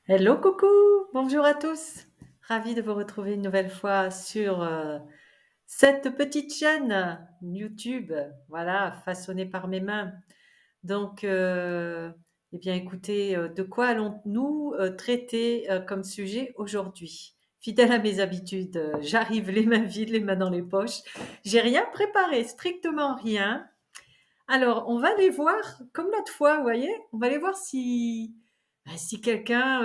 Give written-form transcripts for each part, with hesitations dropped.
Hello, coucou, bonjour à tous. Ravi de vous retrouver une nouvelle fois sur cette petite chaîne YouTube, voilà, façonnée par mes mains. Donc, eh bien, écoutez, de quoi allons-nous traiter comme sujet aujourd'hui? Fidèle à mes habitudes, j'arrive les mains vides, les mains dans les poches. J'ai rien préparé, strictement rien. Alors, on va aller voir, comme l'autre fois, vous voyez, on va aller voir si quelqu'un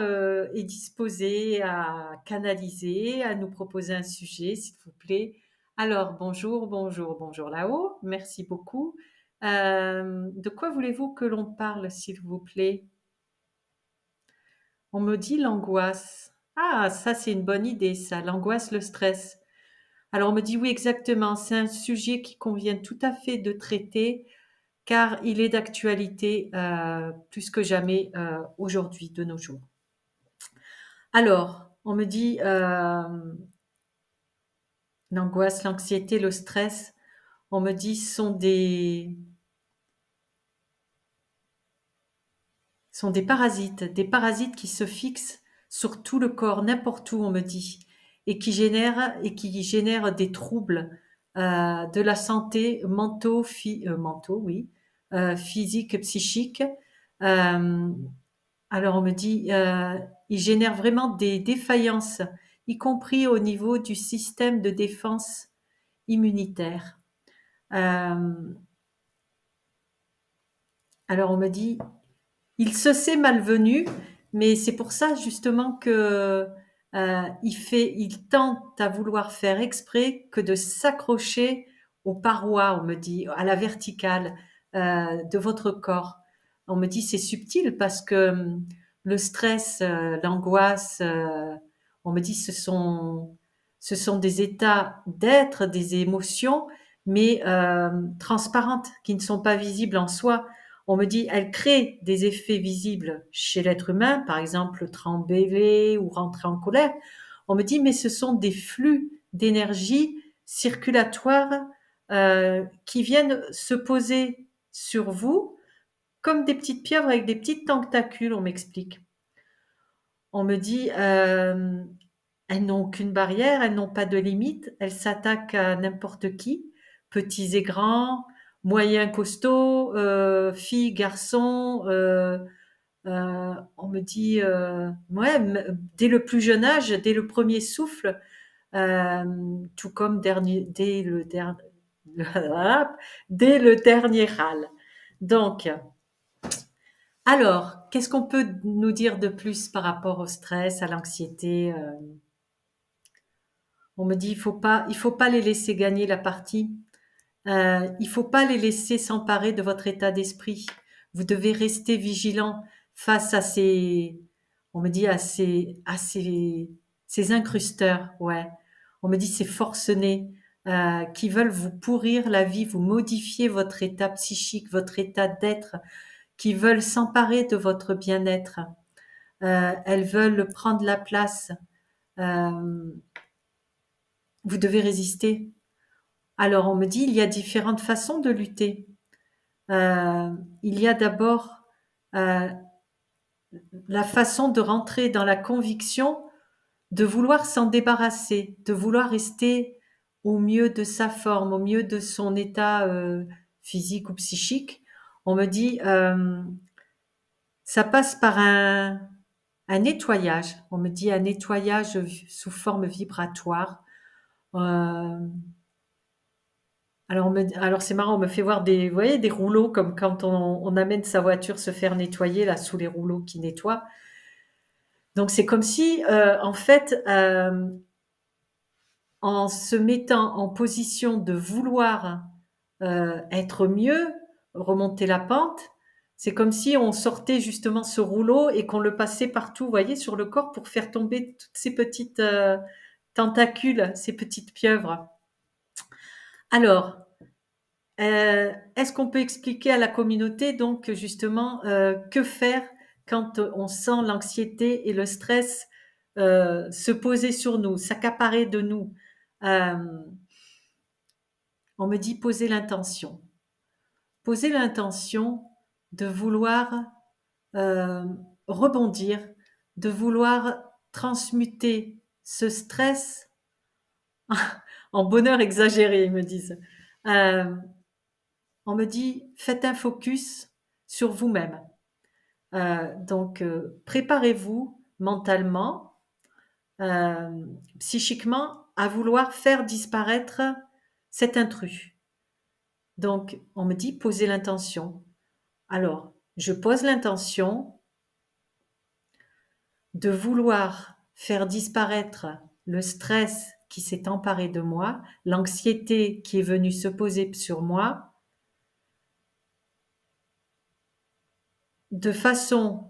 est disposé à canaliser, à nous proposer un sujet, s'il vous plaît. Alors, bonjour, bonjour, bonjour là-haut, merci beaucoup. De quoi voulez-vous que l'on parle, s'il vous plaît? On me dit l'angoisse. Ah, ça c'est une bonne idée, ça, l'angoisse, le stress. Alors, on me dit oui, exactement, c'est un sujet qui convient tout à fait de traiter car il est d'actualité plus que jamais aujourd'hui, de nos jours. Alors, on me dit l'angoisse, l'anxiété, le stress, on me dit sont des parasites qui se fixent sur tout le corps, n'importe où, on me dit, et qui génèrent des troubles de la santé mentaux, oui, physiques, psychiques. Euh, Alors on me dit, il génère vraiment des défaillances, y compris au niveau du système de défense immunitaire. Euh, alors on me dit, il se sait malvenu, mais c'est pour ça justement que il tente à vouloir faire exprès que de s'accrocher aux parois, on me dit, à la verticale de votre corps. On me dit c'est subtil parce que le stress, l'angoisse, on me dit ce sont des états d'être, des émotions, mais transparentes, qui ne sont pas visibles en soi. On me dit, elle crée des effets visibles chez l'être humain, par exemple trembler ou rentrer en colère. On me dit, mais ce sont des flux d'énergie circulatoire qui viennent se poser sur vous comme des petites pieuvres avec des petites tentacules, on m'explique. On me dit, elles n'ont aucune barrière, elles n'ont pas de limite, elles s'attaquent à n'importe qui, petits et grands, moyens, costauds, filles, garçons. On me dit, ouais, dès le plus jeune âge, dès le premier souffle, tout comme dès le dernier râle. Donc, alors, qu'est-ce qu'on peut nous dire de plus par rapport au stress, à l'anxiété? On me dit, il faut pas les laisser gagner la partie. Il faut pas les laisser s'emparer de votre état d'esprit. Vous devez rester vigilant face à on me dit ces incrusteurs, ouais. On me dit ces forcenés qui veulent vous pourrir la vie, vous modifier votre état psychique, votre état d'être, qui veulent s'emparer de votre bien-être. Elles veulent prendre la place. Euh, vous devez résister. Alors on me dit, il y a différentes façons de lutter. Il y a d'abord euh, la façon de rentrer dans la conviction de vouloir s'en débarrasser, de vouloir rester au mieux de sa forme, au mieux de son état physique ou psychique. On me dit, ça passe par un nettoyage. On me dit un nettoyage sous forme vibratoire. Euh, alors c'est marrant, on me fait voir vous voyez, des rouleaux comme quand on amène sa voiture se faire nettoyer là sous les rouleaux qui nettoient. Donc c'est comme si en fait en se mettant en position de vouloir être mieux, remonter la pente, c'est comme si on sortait justement ce rouleau et qu'on le passait partout, vous voyez, sur le corps pour faire tomber toutes ces petites tentacules, ces petites pieuvres. Alors, est-ce qu'on peut expliquer à la communauté donc justement que faire quand on sent l'anxiété et le stress se poser sur nous, s'accaparer de nous? Euh, on me dit poser l'intention. Poser l'intention de vouloir euh, rebondir, de vouloir transmuter ce stress en bonheur exagéré, ils me disent. Euh, on me dit, faites un focus sur vous-même. Donc, préparez-vous mentalement, psychiquement, à vouloir faire disparaître cet intrus. Donc, on me dit, posez l'intention. Alors, je pose l'intention de vouloir faire disparaître le stress qui s'est emparé de moi, l'anxiété qui est venue se poser sur moi, de façon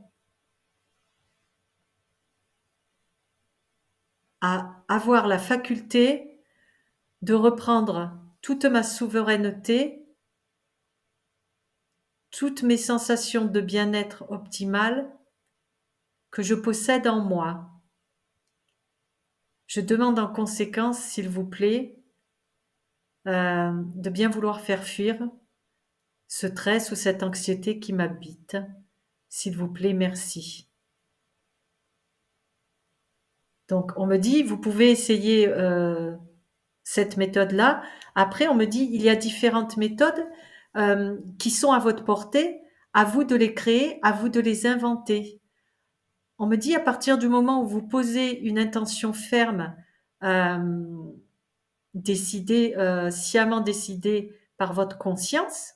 à avoir la faculté de reprendre toute ma souveraineté, toutes mes sensations de bien-être optimales que je possède en moi. Je demande en conséquence, s'il vous plaît, de bien vouloir faire fuir ce stress ou cette anxiété qui m'habite. S'il vous plaît, merci. Donc, on me dit, vous pouvez essayer cette méthode-là. Après, on me dit, il y a différentes méthodes qui sont à votre portée. À vous de les créer, à vous de les inventer. On me dit, à partir du moment où vous posez une intention ferme, décidée, sciemment décidée par votre conscience,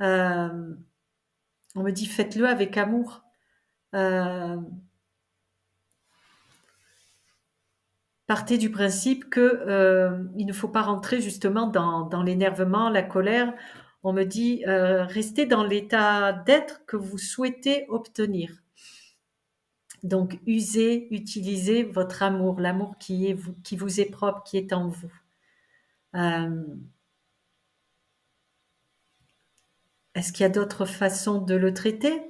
on me dit, faites-le avec amour. Partez du principe que il ne faut pas rentrer justement dans l'énervement, la colère. On me dit restez dans l'état d'être que vous souhaitez obtenir. Donc utilisez votre amour, l'amour qui vous est propre, qui est en vous. Est-ce qu'il y a d'autres façons de le traiter?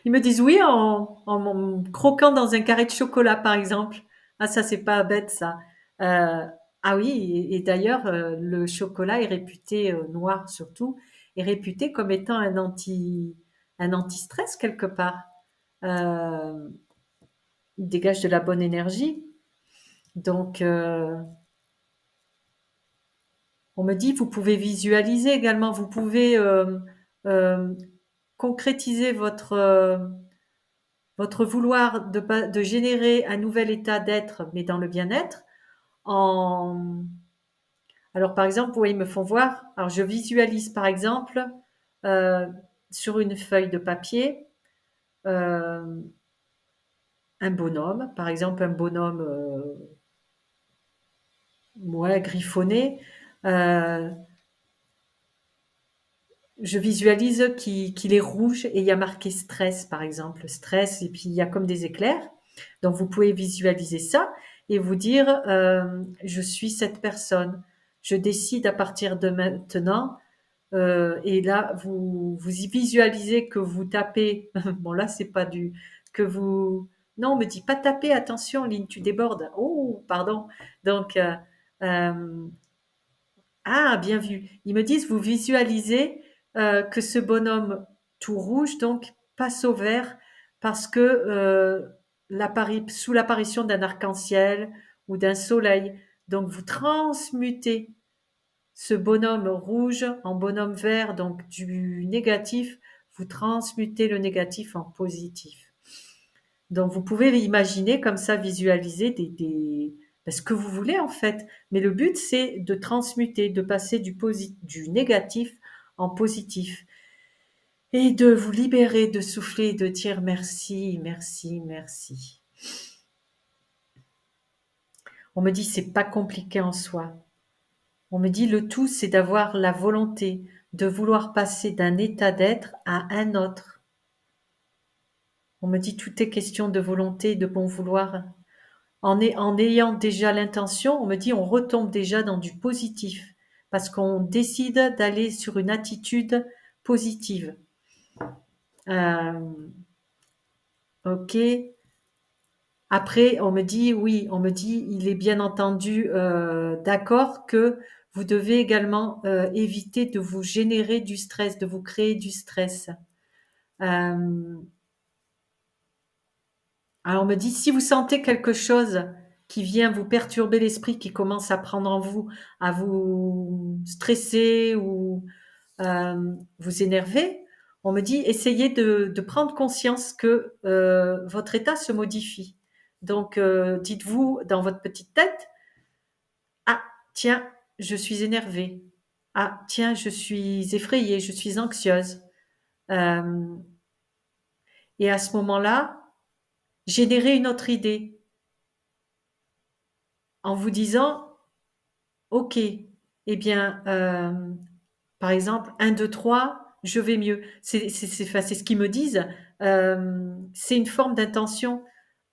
Ils me disent oui en croquant dans un carré de chocolat, par exemple. Ah, ça, c'est pas bête, ça. Ah oui, et d'ailleurs, le chocolat est réputé, noir surtout, est réputé comme étant un anti-stress quelque part. Il dégage de la bonne énergie. Donc, on me dit, vous pouvez visualiser également, vous pouvez euh, concrétiser votre vouloir de générer un nouvel état d'être, mais dans le bien-être, en... Alors, par exemple, ils me font voir, alors je visualise, par exemple, euh, sur une feuille de papier, euh, un bonhomme, par exemple, un bonhomme ouais, griffonné. Euh, je visualise qu'il est rouge et il y a marqué stress, par exemple, stress, et puis il y a comme des éclairs. Donc, vous pouvez visualiser ça et vous dire, je suis cette personne. Je décide à partir de maintenant, et là, vous y visualisez que vous tapez. Bon, là, c'est pas que vous. Non, on me dit pas taper. Attention, Lynn, tu débordes. Oh, pardon. Donc, euh, ah, bien vu. Ils me disent, vous visualisez que ce bonhomme tout rouge, donc, passe au vert parce que sous l'apparition d'un arc-en-ciel ou d'un soleil, donc vous transmutez ce bonhomme rouge en bonhomme vert, donc du négatif, vous transmutez le négatif en positif. Donc vous pouvez imaginer comme ça, visualiser ce que vous voulez en fait. Mais le but, c'est de transmuter, de passer du négatif en positif. Et de vous libérer, de souffler, de dire merci, merci, merci. On me dit, c'est pas compliqué en soi. On me dit, le tout, c'est d'avoir la volonté de vouloir passer d'un état d'être à un autre. On me dit, tout est question de volonté, de bon vouloir. En ayant déjà l'intention, on me dit, on retombe déjà dans du positif, parce qu'on décide d'aller sur une attitude positive. Ok. Après, on me dit, oui, on me dit, il est bien entendu d'accord que vous devez également éviter de vous générer du stress, de vous créer du stress. Euh, alors on me dit, si vous sentez quelque chose qui vient vous perturber l'esprit, qui commence à prendre en vous, à vous stresser ou vous énerver, on me dit, essayez de prendre conscience que votre état se modifie. Donc dites-vous dans votre petite tête, ah tiens, je suis énervée. Ah tiens, je suis effrayée, je suis anxieuse. Euh, et à ce moment-là, générer une autre idée en vous disant, OK, eh bien, par exemple, un, 2, 3, je vais mieux. Enfin, c'est ce qu'ils me disent. C'est une forme d'intention.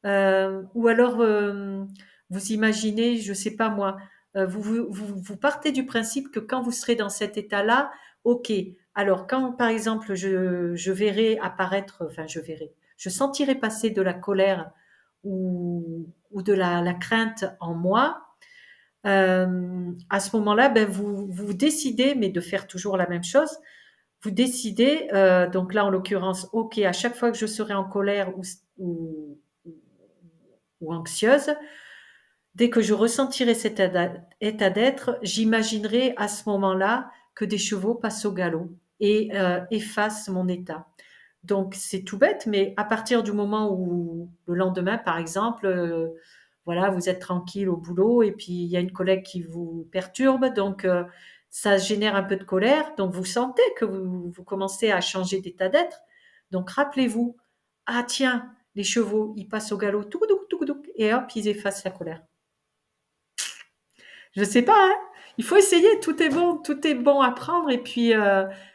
Ou alors, vous imaginez, je sais pas moi, vous partez du principe que quand vous serez dans cet état-là, OK. Alors, quand, par exemple, je verrai apparaître, enfin, je sentirai passer de la colère ou de la crainte en moi, à ce moment-là, ben, vous décidez, mais de faire toujours la même chose. Vous décidez, donc là en l'occurrence, ok, à chaque fois que je serai en colère ou, ou anxieuse, dès que je ressentirai cet état d'être, j'imaginerai à ce moment-là que des chevaux passent au galop et effacent mon état. Donc c'est tout bête, mais à partir du moment où le lendemain, par exemple, voilà, vous êtes tranquille au boulot et puis il y a une collègue qui vous perturbe, donc ça génère un peu de colère, donc vous sentez que vous commencez à changer d'état d'être. Donc rappelez-vous, ah tiens, les chevaux, ils passent au galop, et hop, ils effacent la colère. Je sais pas, hein. Il faut essayer, tout est bon à prendre et puis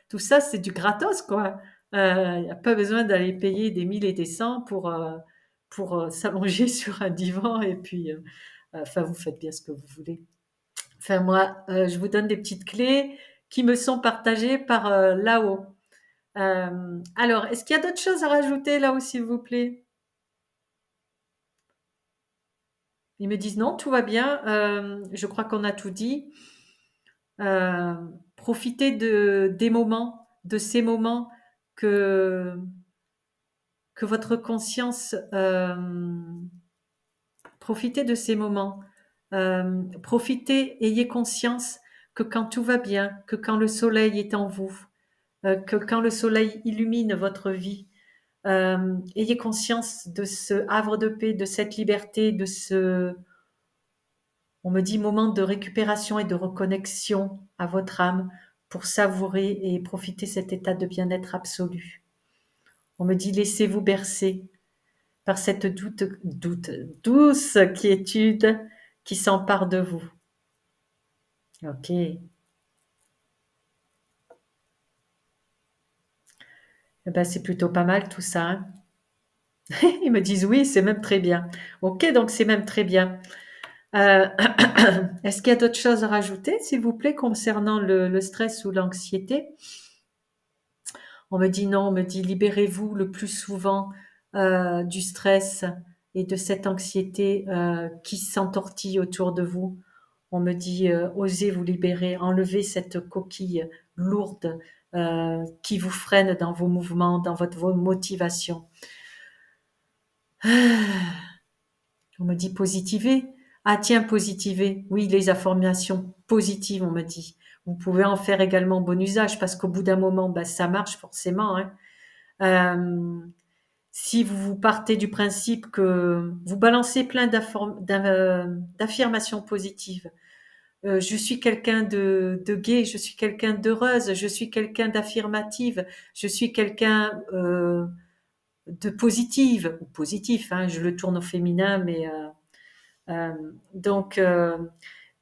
tout ça c'est du gratos quoi. Il n'y a pas besoin d'aller payer des 1000 et des cents pour s'allonger sur un divan et puis enfin vous faites bien ce que vous voulez. Enfin moi je vous donne des petites clés qui me sont partagées par là-haut. Alors est-ce qu'il y a d'autres choses à rajouter là-haut s'il vous plaît? Ils me disent non, tout va bien. Je crois qu'on a tout dit. Euh, Profitez des moments, de ces moments que, que votre conscience, profitez de ces moments. Profitez, ayez conscience que quand tout va bien, que quand le soleil est en vous, que quand le soleil illumine votre vie, ayez conscience de ce havre de paix, de cette liberté, de ce, on me dit, moment de récupération et de reconnexion à votre âme pour savourer et profiter cet état de bien-être absolu. On me dit, laissez-vous bercer par cette douce quiétude qui s'empare de vous. Ok. Eh ben, c'est plutôt pas mal tout ça, hein. Ils me disent oui, c'est même très bien. Ok, donc c'est même très bien. Euh, Est-ce qu'il y a d'autres choses à rajouter, s'il vous plaît, concernant le stress ou l'anxiété? On me dit non, on me dit libérez-vous le plus souvent du stress et de cette anxiété qui s'entortille autour de vous. On me dit osez vous libérer, enlevez cette coquille lourde qui vous freine dans vos mouvements, dans vos motivations. On me dit positiver. Ah tiens, positiver. Oui, les affirmations positives, on me dit. Vous pouvez en faire également bon usage parce qu'au bout d'un moment, bah, ça marche forcément, hein. Euh, Si vous partez du principe que vous balancez plein d'affirmations positives, je suis quelqu'un de gai, je suis quelqu'un d'heureuse, je suis quelqu'un d'affirmative, je suis quelqu'un de positive ou positif, hein, je le tourne au féminin, mais donc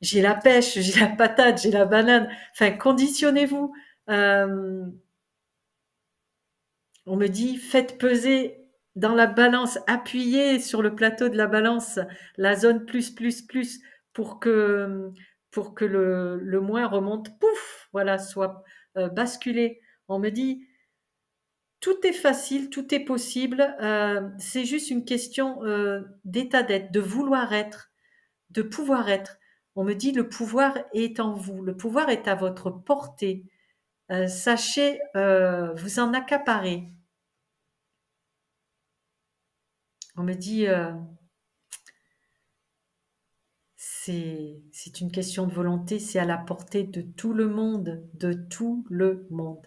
j'ai la pêche, j'ai la patate, j'ai la banane. Enfin, conditionnez-vous. Euh, On me dit, faites peser dans la balance, appuyez sur le plateau de la balance la zone plus pour que le moins remonte, pouf, voilà, soit basculé. On me dit, tout est facile, tout est possible, c'est juste une question d'état d'être, de vouloir être, de pouvoir être. On me dit, le pouvoir est en vous, le pouvoir est à votre portée. Sachez vous en accaparer. On me dit, c'est une question de volonté, c'est à la portée de tout le monde, de tout le monde.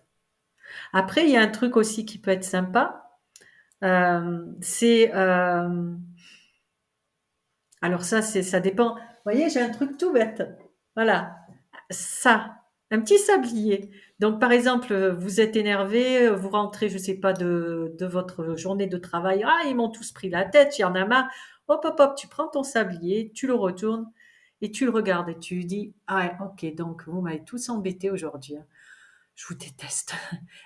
Après, il y a un truc aussi qui peut être sympa, c'est alors ça dépend. Vous voyez, j'ai un truc tout bête. Voilà, ça, un petit sablier. Donc, par exemple, vous êtes énervé, vous rentrez, je sais pas, de votre journée de travail. Ah, ils m'ont tous pris la tête, il y en a marre. Hop, hop, hop, tu prends ton sablier, tu le retournes et tu le regardes et tu dis, ah ouais, ok, donc vous m'avez tous embêté aujourd'hui, hein. Je vous déteste.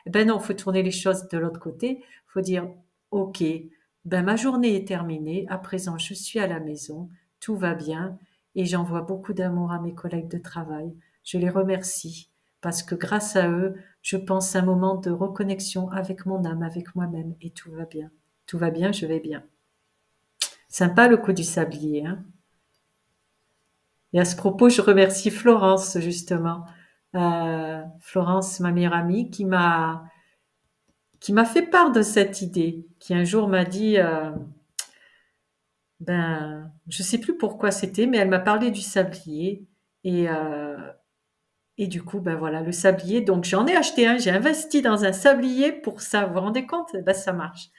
Eh ben non, faut tourner les choses de l'autre côté. Faut dire, ok, ben ma journée est terminée. À présent, je suis à la maison, tout va bien et j'envoie beaucoup d'amour à mes collègues de travail. Je les remercie parce que grâce à eux, je pense à un moment de reconnexion avec mon âme, avec moi-même et tout va bien. Tout va bien, je vais bien. Sympa le coup du sablier, hein. Et à ce propos, je remercie Florence justement. Florence, ma meilleure amie, qui m'a fait part de cette idée, qui un jour m'a dit, ben, je sais plus pourquoi c'était, mais elle m'a parlé du sablier et euh, et du coup, ben voilà, le sablier. Donc j'en ai acheté un, j'ai investi dans un sablier pour ça. Vous vous rendez compte? Ben ça marche.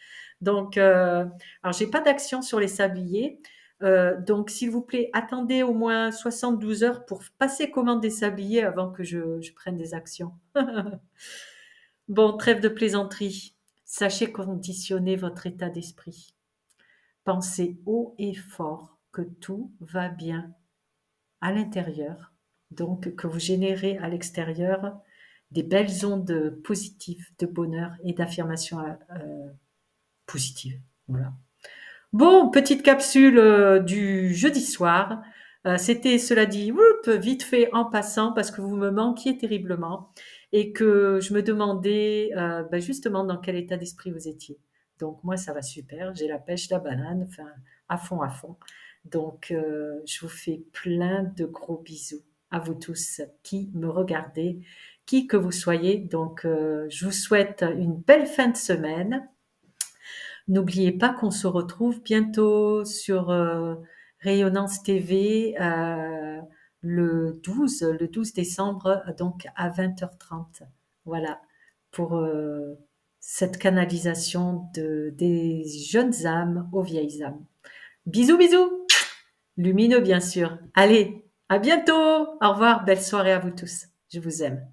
Donc, alors j'ai pas d'action sur les sabliers. Donc s'il vous plaît, attendez au moins 72 heures pour passer commande des sabliers avant que je prenne des actions. Bon, trêve de plaisanterie. Sachez conditionner votre état d'esprit. Pensez haut et fort que tout va bien à l'intérieur, donc que vous générez à l'extérieur des belles ondes positives de bonheur et d'affirmation positive. Voilà. Bon, petite capsule du jeudi soir. C'était, cela dit, vite fait en passant parce que vous me manquiez terriblement et que je me demandais ben justement dans quel état d'esprit vous étiez. Donc moi, ça va super. J'ai la pêche, la banane, enfin à fond, à fond. Donc je vous fais plein de gros bisous à vous tous qui me regardez, qui que vous soyez. Donc je vous souhaite une belle fin de semaine. N'oubliez pas qu'on se retrouve bientôt sur Rayonnance TV le 12 décembre, donc à 20h30. Voilà, pour cette canalisation des jeunes âmes aux vieilles âmes. Bisous, bisous, lumineux bien sûr. Allez, à bientôt. Au revoir, belle soirée à vous tous. Je vous aime.